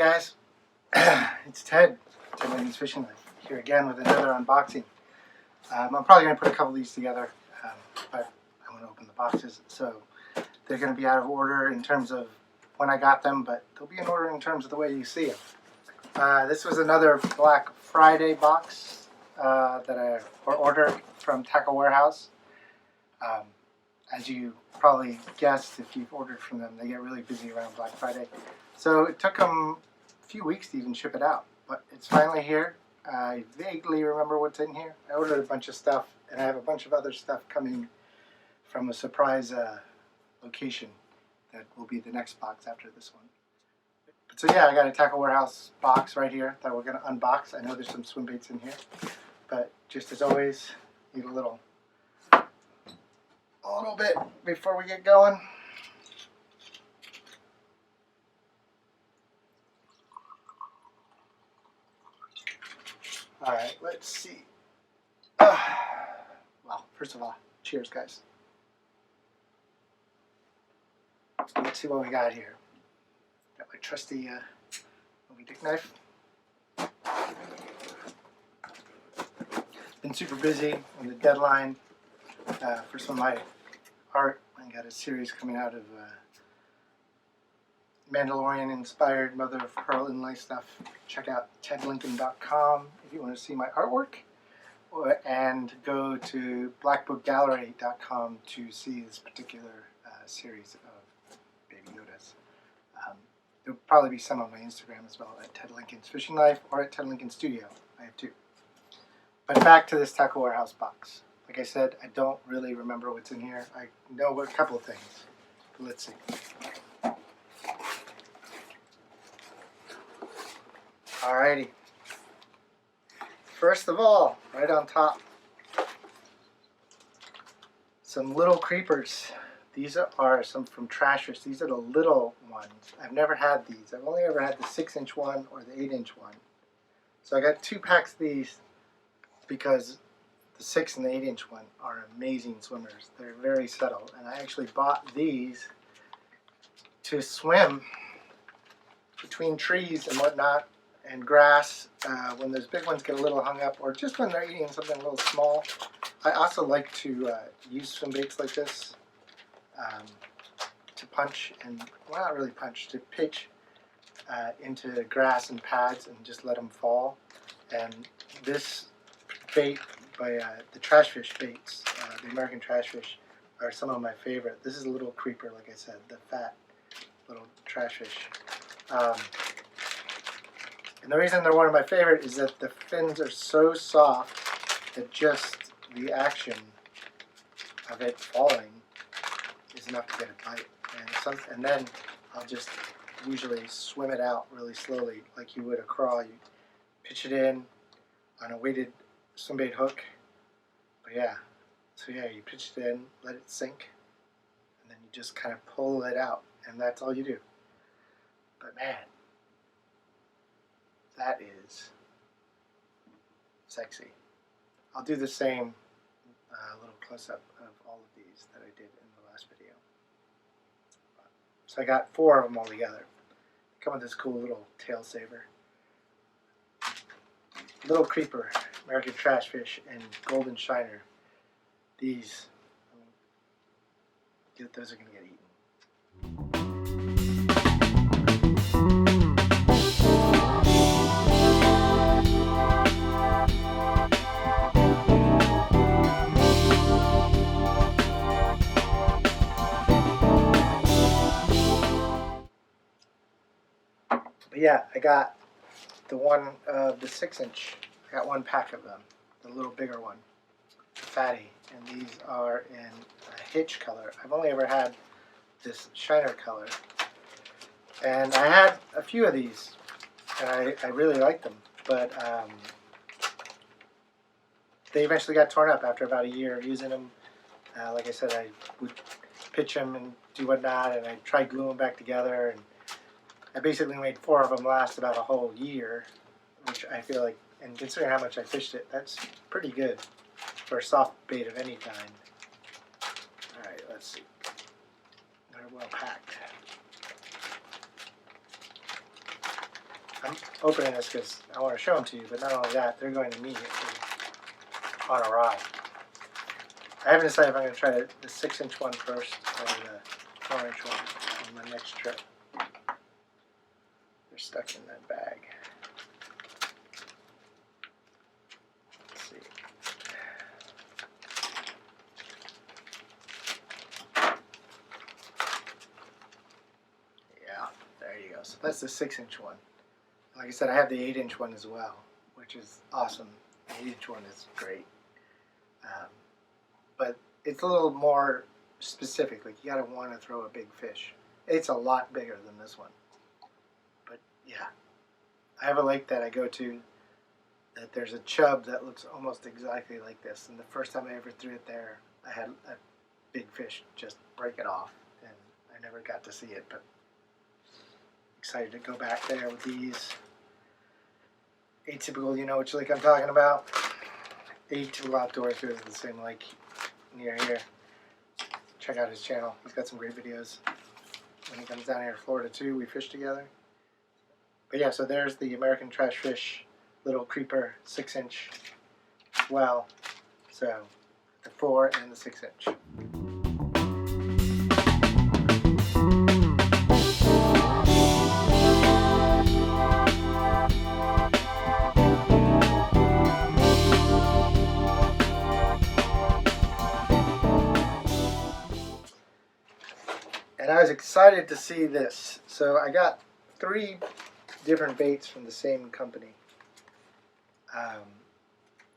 guys, it's Ted Lincoln's Fishing Life, here again with another unboxing. I'm probably going to put a couple of these together, but I want to open the boxes, so they're going to be out of order in terms of when I got them, but they'll be in order in terms of the way you see them. This was another Black Friday box that I ordered from Tackle Warehouse. As you probably guessed, if you've ordered from them, they get really busy around Black Friday. So it took them a few weeks to even ship it out, but it's finally here. I vaguely remember what's in here. I ordered a bunch of stuff, and I have a bunch of other stuff coming from a surprise location that will be the next box after this one. But so yeah, I got a Tackle Warehouse box right here that we're going to unbox. I know there's some swim baits in here, but just as always, need a little bit before we get going. Alright, let's see. Well, first of all, cheers, guys. Let's see what we got here. Got my trusty Moby Dick knife. Been super busy on the deadline for some of my art. I got a series coming out of Mandalorian-inspired mother of pearl inlay stuff. Check out tedlincoln.com if you want to see my artwork, and go to blackbookgallery.com to see this particular series of Baby Yodas. There'll probably be some on my Instagram as well, at Ted Lincoln's Fishing Life or at Ted Lincoln Studio. I have two. But back to this Tackle Warehouse box. Like I said, I don't really remember what's in here. I know a couple of things. But let's see. Alrighty. First of all, right on top, some little creepers. These are some from Trashfish. These are the little ones. I've never had these. I've only ever had the 6-inch one or the 8-inch one. So I got 2 packs of these because the 6 and the 8-inch one are amazing swimmers. They're very subtle, and I actually bought these to swim between trees and whatnot and grass when those big ones get a little hung up, or just when they're eating something a little small. I also like to use swim baits like this to punch, and well, not really punch, to pitch into grass and pads and just let them fall. And this bait by the Trashfish baits, the American Trashfish, are some of my favorite. This is a little creeper, like I said, the fat little Trashfish. And the reason they're one of my favorite is that the fins are so soft that just the action of it falling is enough to get a bite. And then I'll just usually swim it out really slowly, like you would a craw. You pitch it in on a weighted swimbait hook. But yeah, so yeah, you pitch it in, let it sink, and then you just kind of pull it out, and that's all you do. But man, that is sexy. I'll do the same little close-up of all of these that I did in the last video. So I got 4 of them all together. They come with this cool little tail saver. Little creeper, American Trashfish, and golden shiner. These, those are going to get eaten. But yeah, I got the one of the 6-inch. I got 1 pack of them, the little bigger one, the Fatty, and these are in a hitch color. I've only ever had this shiner color, and I had a few of these, and I really liked them, but they eventually got torn up after about a year of using them. Like I said, I would pitch them and do whatnot, and I tried gluing them back together, and I basically made 4 of them last about a whole year, which I feel like, and considering how much I fished it, that's pretty good for a soft bait of any kind. Alright, let's see. They're well packed. I'm opening this because I want to show them to you, but not only that, they're going immediately on a rod. I haven't decided if I'm going to try the 6-inch one first or the 4-inch one on my next trip. They're stuck in that bag. Let's see. Yeah, there you go. So that's the 6-inch one. Like I said, I have the 8-inch one as well, which is awesome. The 8-inch one is great. But it's a little more specific. Like, you gotta want to throw a big fish. It's a lot bigger than this one. But yeah, I have a lake that I go to that there's a chub that looks almost exactly like this. And the first time I ever threw it there, I had a big fish just break it off. And I never got to see it, but excited to go back there with these. Atypical, you know which lake I'm talking about. Atypical Outdoors goes to the same lake near here. Check out his channel. He's got some great videos. When he comes down here to Florida too, we fish together. But yeah, so there's the American Trashfish little creeper 6-inch well. So the 4 and the 6-inch. And I was excited to see this. So I got 3 different baits from the same company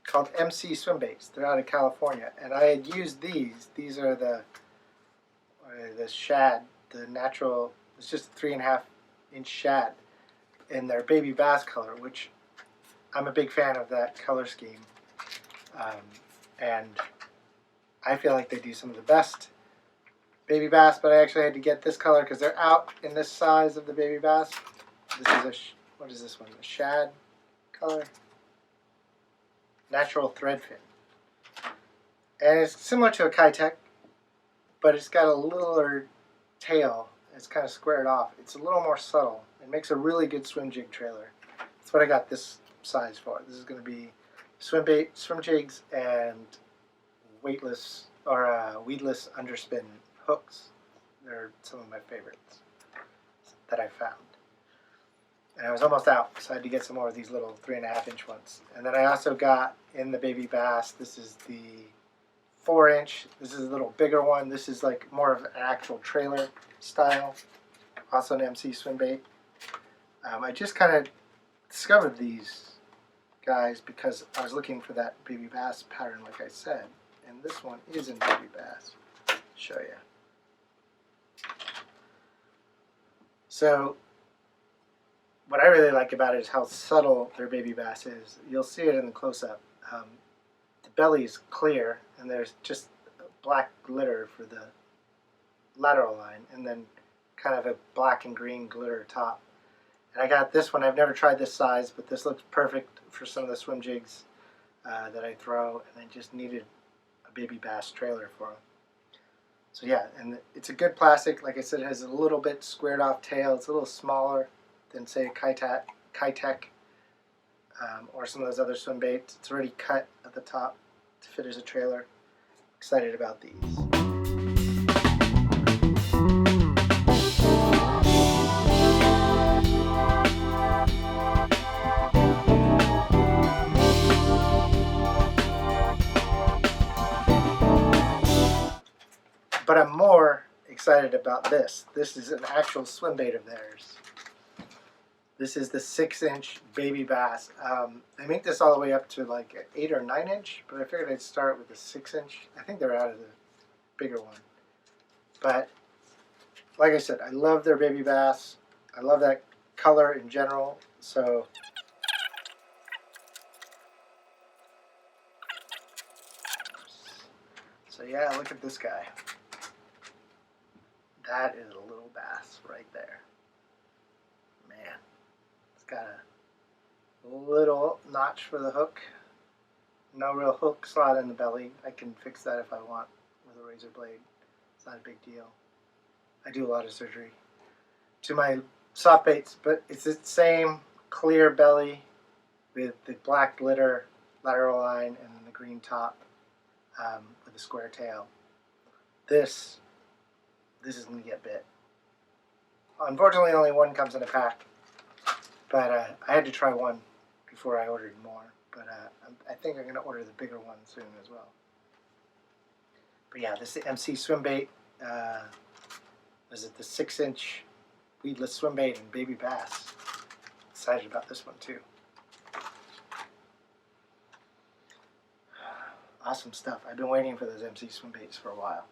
called MC Swimbaits. They're out of California. And I had used these. These are the shad, the natural, it's just a 3.5-inch shad in their baby bass color, which I'm a big fan of that color scheme. And I feel like they do some of the best baby bass, but I actually had to get this color because they're out in this size of the baby bass. This is what is this one? A shad color? Natural thread fin. And it's similar to a Kitech, but it's got a littler tail. It's kind of squared off. It's a little more subtle. It makes a really good swim jig trailer. That's what I got this size for. This is going to be swim bait, swim jigs, and weightless or weedless underspin hooks. They're some of my favorites that I found. And I was almost out, so I had to get some more of these little 3.5-inch ones. And then I also got in the baby bass, this is the 4-inch. This is a little bigger one. This is like more of an actual trailer style. Also an MC swim bait. I just kind of discovered these guys because I was looking for that baby bass pattern, like I said. And this one is in baby bass. I'll show you. So what I really like about it is how subtle their baby bass is. You'll see it in the close-up. The belly is clear, and there's just black glitter for the lateral line, and then kind of a black and green glitter top. And I got this one. I've never tried this size, but this looks perfect for some of the swim jigs that I throw, and I just needed a baby bass trailer for them. So yeah, and it's a good plastic. Like I said, it has a little bit squared off tail. It's a little smaller than, say, a Kitech or some of those other swim baits. It's already cut at the top to fit as a trailer. Excited about these. But I'm more excited about this. This is an actual swim bait of theirs. This is the 6-inch baby bass. They make this all the way up to like an 8 or 9-inch, but I figured I'd start with the 6-inch. I think they're out of the bigger one. But like I said, I love their baby bass. I love that color in general. So yeah, look at this guy. That is a little bass right there. Man, it's got a little notch for the hook. No real hook slot in the belly. I can fix that if I want with a razor blade. It's not a big deal. I do a lot of surgery to my soft baits, but it's the same clear belly with the black glitter lateral line and then the green top with a square tail. This is going to get bit. Unfortunately, only one comes in a pack, but I had to try one before I ordered more. But I think I'm going to order the bigger one soon as well. But yeah, this is the MC Swimbait. Was it the 6-inch weedless swimbait and baby bass? Excited about this one too. Awesome stuff. I've been waiting for those MC Swimbaits for a while.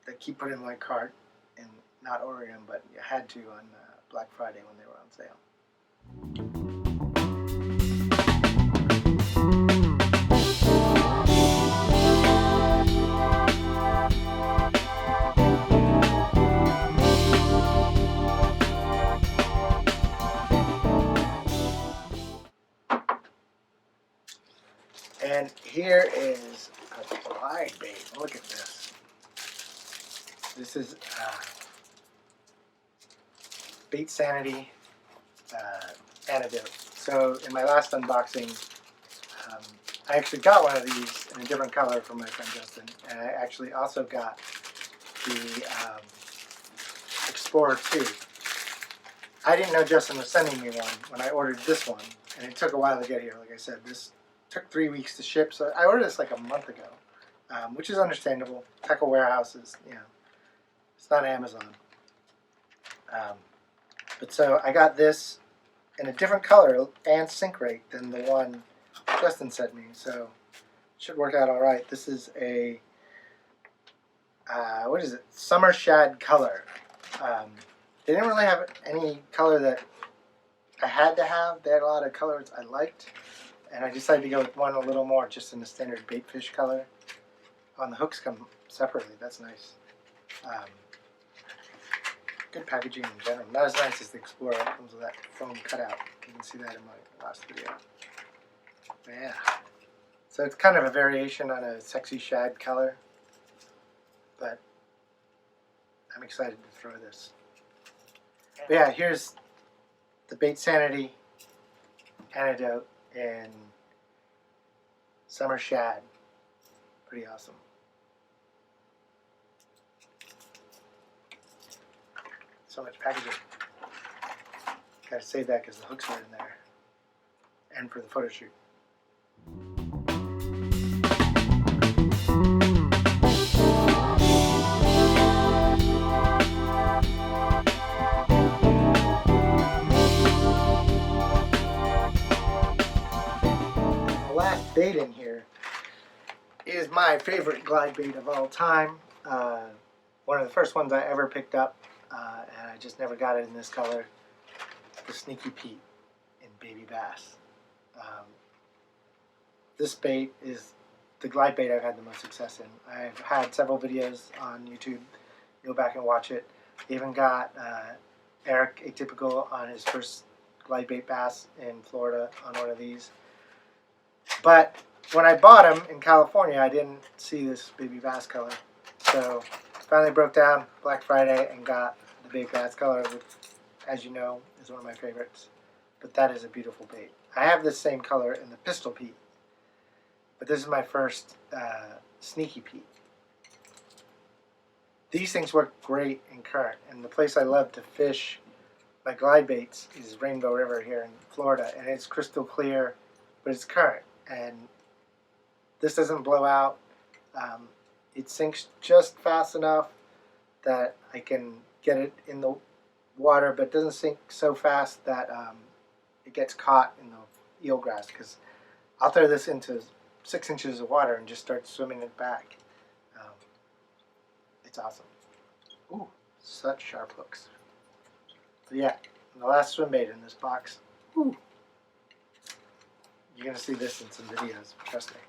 They keep putting in my cart and not ordering them, but you had to on Black Friday when they were on sale. And here is a glide bait. Look at this. This is Baitsanity antidote. So in my last unboxing, I actually got one of these in a different color from my friend Justin, and I actually also got the Explorer 2. I didn't know Justin was sending me one when I ordered this one, and it took a while to get here. Like I said, this took 3 weeks to ship, so I ordered this like a month ago, which is understandable. Tackle warehouses, you know, it's not Amazon. But so I got this in a different color and sink rate than the one Justin sent me, so it should work out all right. This is a what is it? Summer shad color. They didn't really have any color that I had to have. They had a lot of colors I liked, and I decided to go with one a little more just in the standard bait fish color. On the hooks come separately. That's nice. Good packaging in general. Not as nice as the Explorer. It comes with that foam cutout. You can see that in my last video. But yeah. So it's kind of a variation on a sexy shad color. But I'm excited to throw this. But yeah, here's the Baitsanity antidote in summer shad. Pretty awesome. So much packaging. Gotta save that because the hooks are in there. And for the photo shoot. The last bait in here is my favorite glide bait of all time. One of the first ones I ever picked up. And I just never got it in this color. The Sneaky Pete in baby bass. This bait is the glide bait I've had the most success in. I've had several videos on YouTube. Go back and watch it. Even got Eric Atypical on his first glide bait bass in Florida on one of these. But when I bought him in California, I didn't see this baby bass color. So finally broke down Black Friday and got the baby bass color, which, as you know, is one of my favorites. But that is a beautiful bait. I have this same color in the Pistol Pete, but this is my first Sneaky Pete. These things work great in current, and the place I love to fish my glide baits is Rainbow River here in Florida, and it's crystal clear, but it's current, and this doesn't blow out. It sinks just fast enough that I can get it in the water, but it doesn't sink so fast that it gets caught in the eelgrass, because I'll throw this into 6 inches of water and just start swimming it back. It's awesome. Ooh, such sharp hooks. But yeah, the last swim bait in this box. Ooh. You're going to see this in some videos, trust me.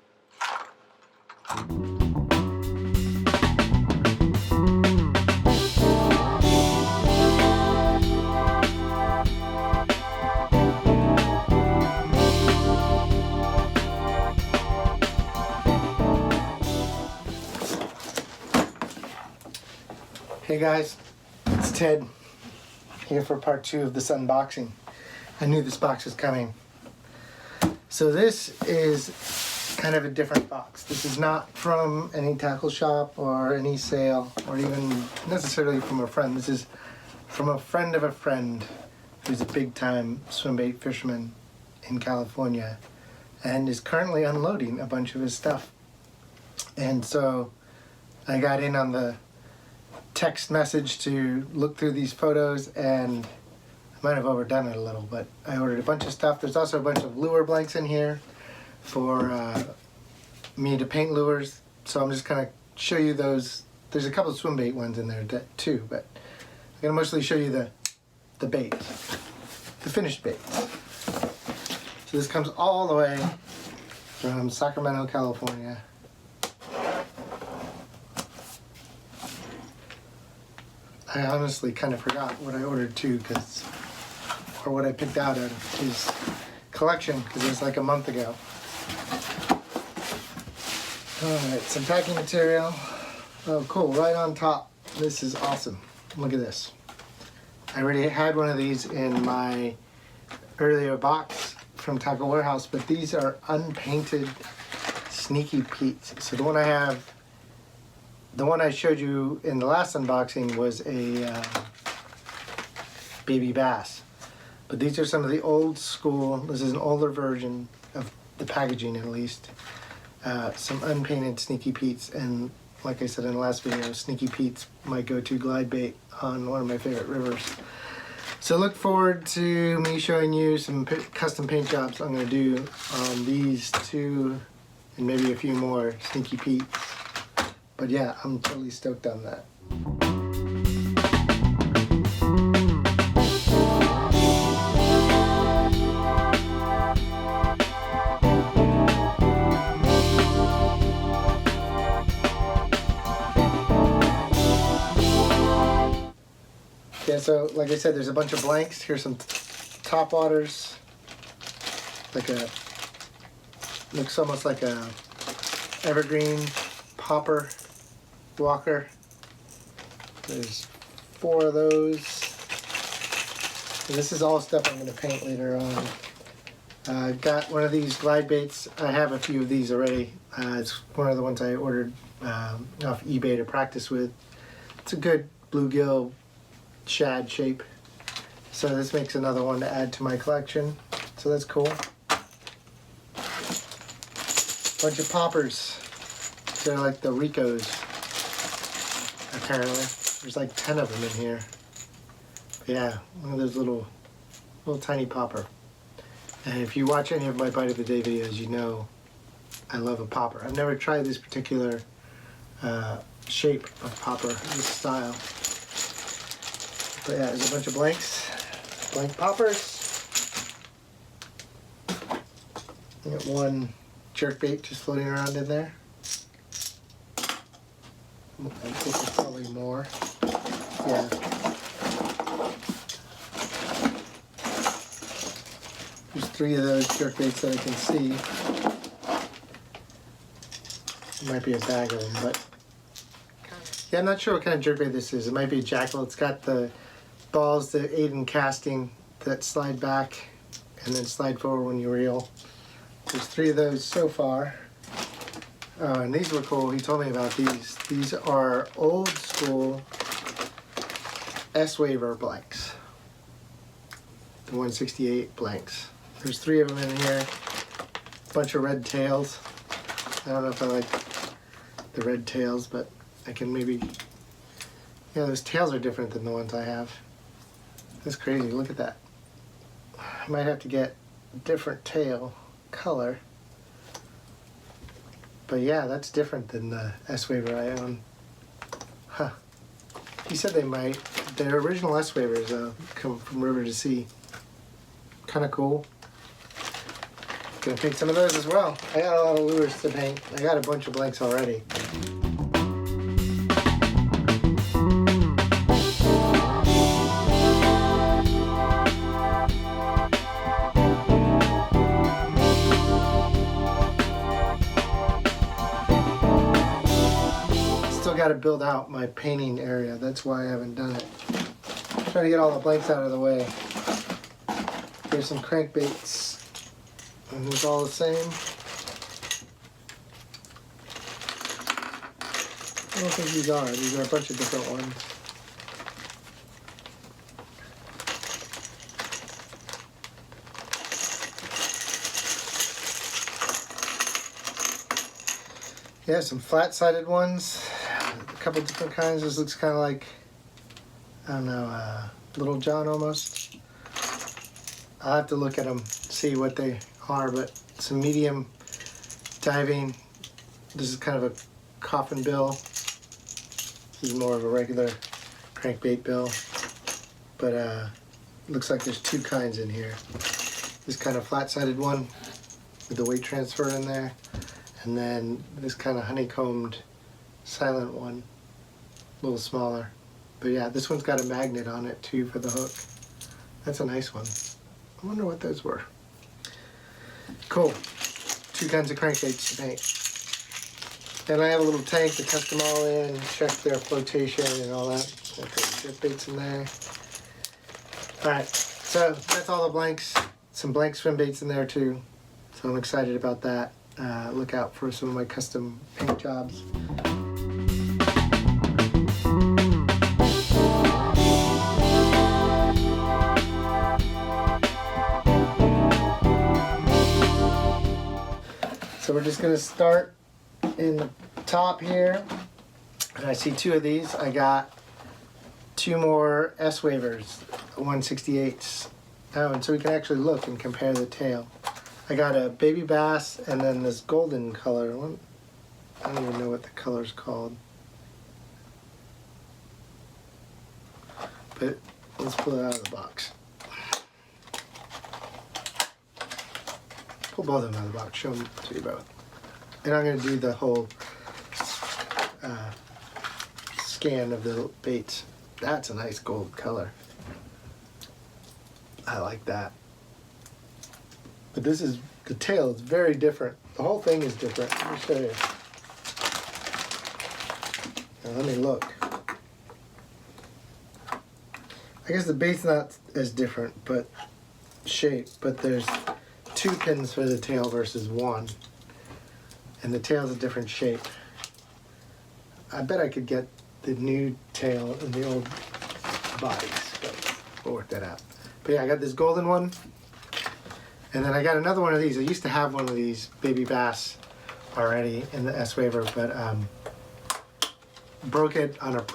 Hey guys, it's Ted here for part 2 of this unboxing. I knew this box was coming. So this is kind of a different box. This is not from any tackle shop or any sale or even necessarily from a friend. This is from a friend of a friend who's a big time swimbait fisherman in California and is currently unloading a bunch of his stuff. And so I got in on the text message to look through these photos, and I might have overdone it a little, but I ordered a bunch of stuff. There's also a bunch of lure blanks in here for me to paint lures. So I'm just gonna show you those. There's a couple of swim bait ones in there too, but I'm gonna mostly show you the bait, the finished bait. So this comes all the way from Sacramento, California. I honestly kind of forgot what I ordered too, or what I picked out of his collection, because it was like a month ago. Alright, some packing material. Oh cool, right on top. This is awesome. Look at this. I already had one of these in my earlier box from Tackle Warehouse, but these are unpainted Sneaky Pete's. So the one I showed you in the last unboxing was a baby bass. But these are some of the old school, this is an older version of the packaging at least. Some unpainted Sneaky Pete's, and like I said in the last video, Sneaky Pete's my go-to glide bait on one of my favorite rivers. So look forward to me showing you some custom paint jobs I'm going to do on these two and maybe a few more Sneaky Pete's. But yeah, I'm totally stoked on that. Yeah, so like I said, there's a bunch of blanks. Here's some top waters. Looks almost like a evergreen popper walker. There's 4 of those. And this is all stuff I'm going to paint later on. I've got one of these glide baits. I have a few of these already. It's one of the ones I ordered off eBay to practice with. It's a good bluegill shad shape. So this makes another one to add to my collection. So that's cool. Bunch of poppers. They're like the Ricos, apparently. There's like 10 of them in here. But yeah, one of those little tiny popper. And if you watch any of my Bite of the Day videos, you know I love a popper. I've never tried this particular shape of popper, this style. But yeah, there's a bunch of blanks, blank poppers. I got one jerkbait just floating around in there. I think there's probably more. Yeah. There's 3 of those jerkbaits that I can see. There might be a bag of them, but yeah, I'm not sure what kind of jerkbait this is. It might be a jackal. It's got the balls that aid in casting that slide back and then slide forward when you reel. There's 3 of those so far. Oh, and these were cool. He told me about these. These are old school S-Waver blanks. The 168 blanks. There's 3 of them in here. Bunch of red tails. I don't know if I like the red tails, but I can maybe... Yeah, those tails are different than the ones I have. That's crazy. Look at that. I might have to get a different tail color. But yeah, that's different than the S-Waver I own. Huh. He said they might. Their original S-Wavers come from river to sea. Kind of cool. Gonna paint some of those as well. I got a lot of lures to paint. I got a bunch of blanks already. Got to build out my painting area. That's why I haven't done it. I'm trying to get all the blanks out of the way. Here's some crankbaits. And it's all the same. I don't think these are. These are a bunch of different ones. Yeah, some flat-sided ones. A couple different kinds. This looks kind of like, I don't know, Little John almost. I'll have to look at them, see what they are, but some medium diving. This is kind of a coffin bill. This is more of a regular crankbait bill, but looks like there's two kinds in here. This kind of flat-sided one with the weight transfer in there, and then this kind of honeycombed silent one, a little smaller. But yeah, this one's got a magnet on it too for the hook. That's a nice one. I wonder what those were. Cool. Two kinds of crankbaits to paint. Then I have a little tank to test them all in, check their flotation and all that. Put drip baits in there. Alright, so that's all the blanks. Some blank swim baits in there too. So I'm excited about that. Look out for some of my custom paint jobs. So we're just gonna start in the top here, and I see two of these. I got two more S wavers, 168s. Oh, and so we can actually look and compare the tail. I got a baby bass and then this golden color one. I don't even know what the color's called. But let's pull it out of the box. Pull both of them out of the box, show them to you both. And I'm going to do the whole scan of the baits. That's a nice gold color. I like that. But this is, the tail is very different. The whole thing is different. Let me show you. Now let me look. I guess the bait's not as different, but shape. But there's two pins for the tail versus one. And the tail's a different shape. I bet I could get the new tail in the old bodies, but we'll work that out. But yeah, I got this golden one, and then I got another one of these. I used to have one of these baby bass already in the S waver, but broke it on a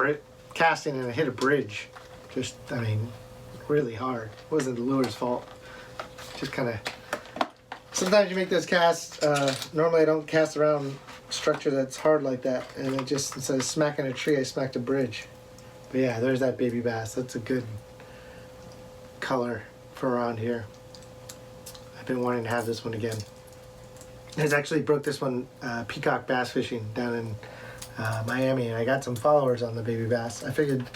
casting and it hit a bridge. Just, I mean, really hard. It wasn't the lure's fault. Just kind of. Sometimes you make those casts, normally I don't cast around structure that's hard like that, and it just, instead of smacking a tree, I smacked a bridge. But yeah, there's that baby bass. That's a good color for around here. I've been wanting to have this one again. I actually broke this one peacock bass fishing down in Miami, and I got some followers on the baby bass. I figured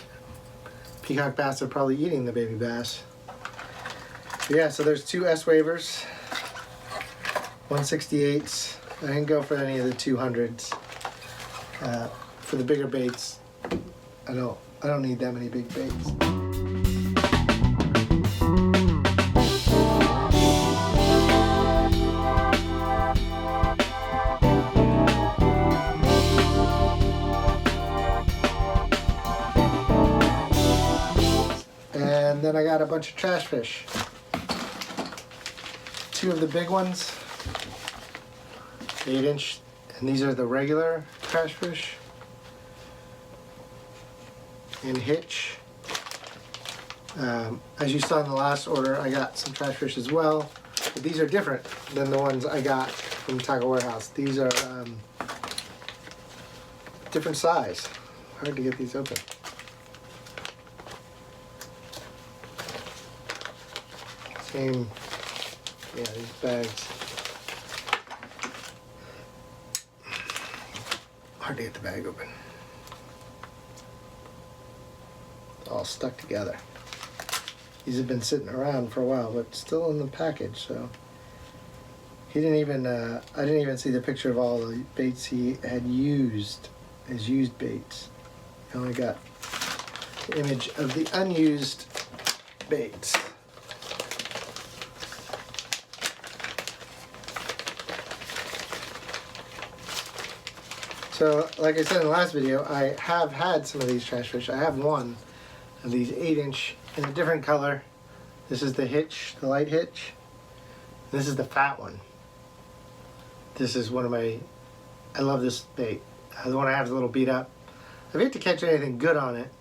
peacock bass are probably eating the baby bass. But yeah, so there's two S wavers. 168s. I didn't go for any of the 200s. For the bigger baits, I don't need that many big baits. And then I got a bunch of trash fish. Two of the big ones. 8-inch, and these are the regular trash fish. And hitch. As you saw in the last order, I got some trash fish as well, but these are different than the ones I got from Tackle Warehouse. These are different size. Hard to get these open. Same, yeah, these bags. Hard to get the bag open. It's all stuck together. These have been sitting around for a while, but still in the package, so. He didn't even, I didn't even see the picture of all the baits he had used, his used baits. I only got the image of the unused baits. So, like I said in the last video, I have had some of these trash fish. I have one of these 8-inch in a different color. This is the hitch, the light hitch. This is the fat one. This is one of my, I love this bait. The one I have is a little beat up. I've yet to catch anything good on it,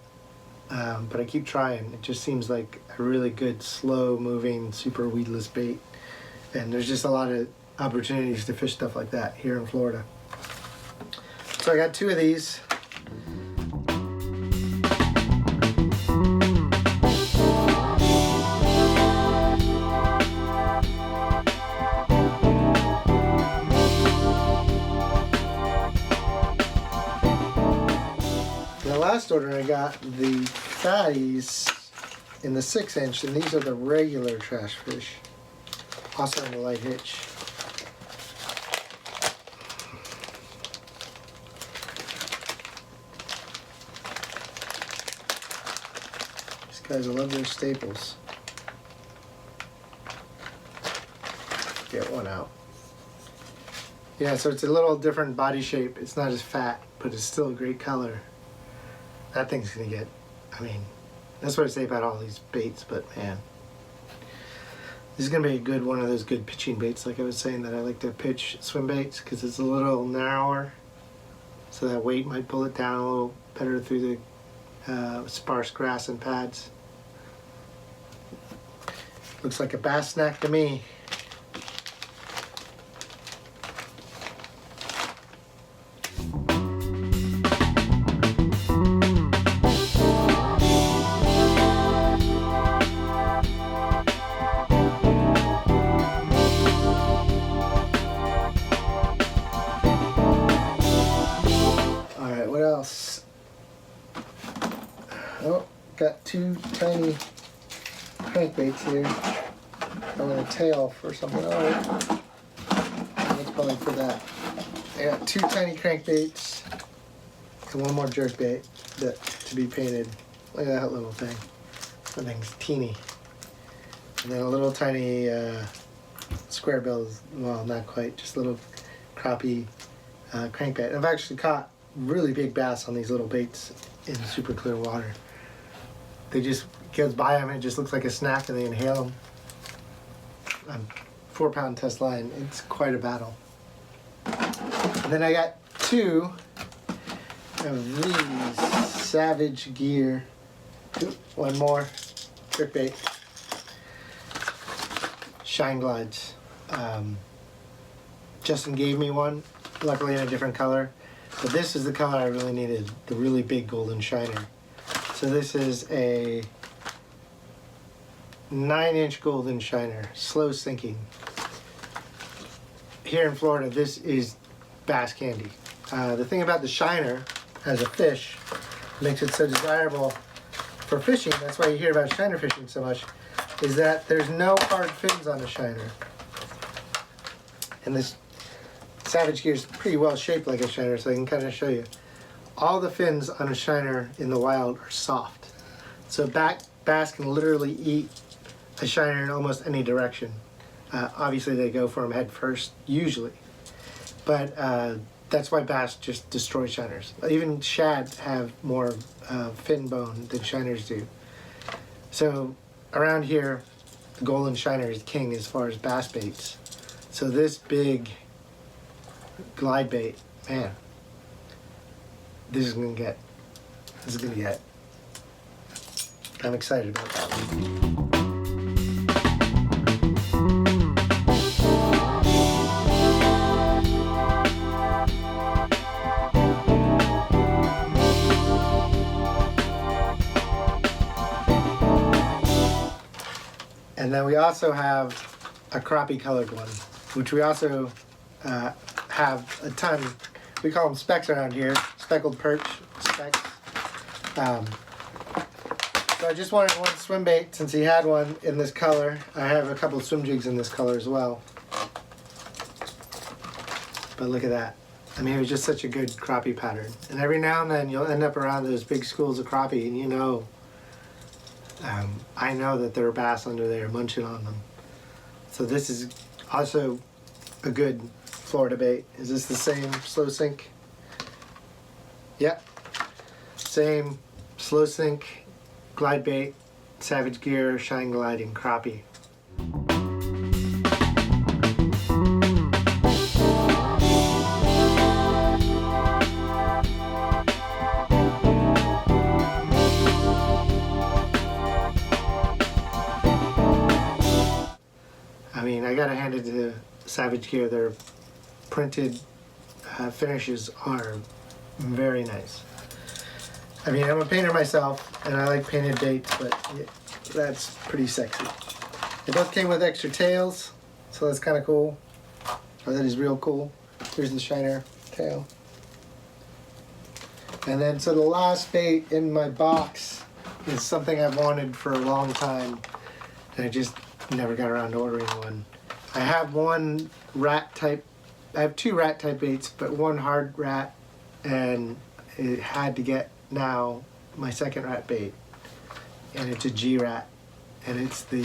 but I keep trying. It just seems like a really good, slow moving, super weedless bait. And there's just a lot of opportunities to fish stuff like that here in Florida. So I got 2 of these. The last order I got the Fatties in the 6-inch, and these are the regular trash fish, also in the light hitch. Guys, I love their staples. Get one out. Yeah, so it's a little different body shape. It's not as fat, but it's still a great color. That thing's gonna get, I mean, that's what I say about all these baits, but man. This is gonna be a good one of those good pitching baits, like I was saying that I like to pitch swim baits because it's a little narrower, so that weight might pull it down a little better through the sparse grass and pads. Looks like a bass snack to me. Alright, what else? Oh, got 2 tiny crankbaits here. I'm gonna tail for something. Oh, that's probably for that. I got 2 tiny crankbaits and 1 more jerkbait that to be painted. Look at that little thing. That thing's teeny. And then a little tiny square bill. Well, not quite. Just a little crappie crankbait. I've actually caught really big bass on these little baits in super clear water. They just goes by them and it just looks like a snack, and they inhale them. 4-pound test line. It's quite a battle. And then I got 2 of these Savage Gear. 1 more jerkbait. Shine Glides. Justin gave me one, luckily in a different color. But this is the color I really needed, the really big golden shiner. So this is a 9-inch golden shiner, slow sinking. Here in Florida, this is bass candy. The thing about the shiner as a fish makes it so desirable for fishing, that's why you hear about shiner fishing so much, is that there's no hard fins on the shiner. And this Savage Gear is pretty well shaped like a shiner, so I can kind of show you. All the fins on a shiner in the wild are soft. So bass can literally eat a shiner in almost any direction. Obviously they go for them head first, usually. But that's why bass just destroy shiners. Even shad have more fin bone than shiners do. So around here, the golden shiner is king as far as bass baits. So this big glide bait, man, this is gonna get. I'm excited about that one. And then we also have a crappie colored one, which we also have a ton. We call them specks around here, speckled perch specks. So I just wanted one swim bait since he had one in this color. I have a couple of swim jigs in this color as well. But look at that. I mean, it was just such a good crappie pattern. And every now and then you'll end up around those big schools of crappie, and you know, I know that there are bass under there munching on them. So this is also a good Florida bait. Is this the same slow sink Yep. Same slow sink, glide bait, Savage Gear, Shine Gliding, Crappie. I mean, I gotta hand it to Savage Gear. Their printed finishes are very nice. I mean, I'm a painter myself, and I like painted baits, but that's pretty sexy. They both came with extra tails, so that's kind of cool. Oh, that is real cool. Here's the shiner tail. And then, so the last bait in my box is something I've wanted for a long time, and I just never got around to ordering one. I have one rat type, I have two rat type baits, but one hard rat, and it had to get now my second rat bait, and it's a G rat, and it's the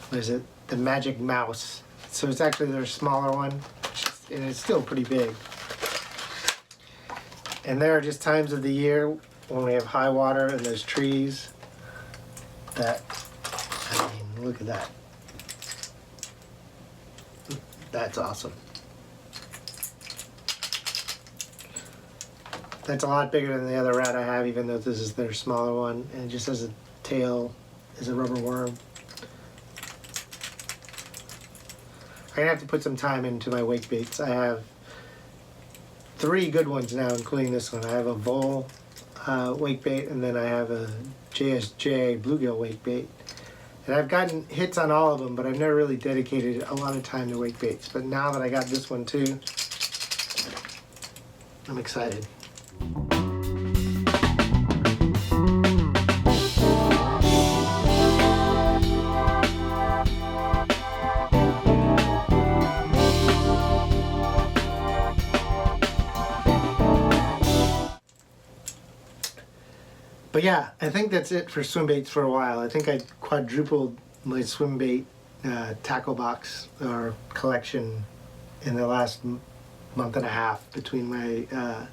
what is it, the Magic Mouse. So it's actually their smaller one, and it's still pretty big. And there are just times of the year when we have high water and there's trees that, I mean, look at that. That's awesome. That's a lot bigger than the other rat I have, even though this is their smaller one, and it just has a tail as a rubber worm. I'm gonna have to put some time into my wake baits. I have 3 good ones now, including this one. I have a Vol wake bait, and then I have a JSJ bluegill wake bait. And I've gotten hits on all of them, but I've never really dedicated a lot of time to wake baits. But now that I got this one too, I'm excited. But yeah, I think that's it for swim baits for a while. I think I quadrupled my swim bait tackle box or collection in the last month and a half between my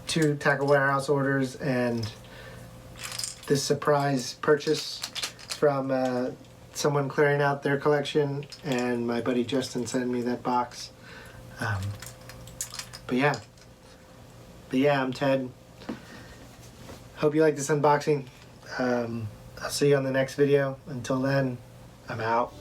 2 tackle warehouse orders and this surprise purchase from someone clearing out their collection, and my buddy Justin sending me that box. But yeah, I'm Ted. Hope you like this unboxing. I'll see you on the next video. Until then, I'm out.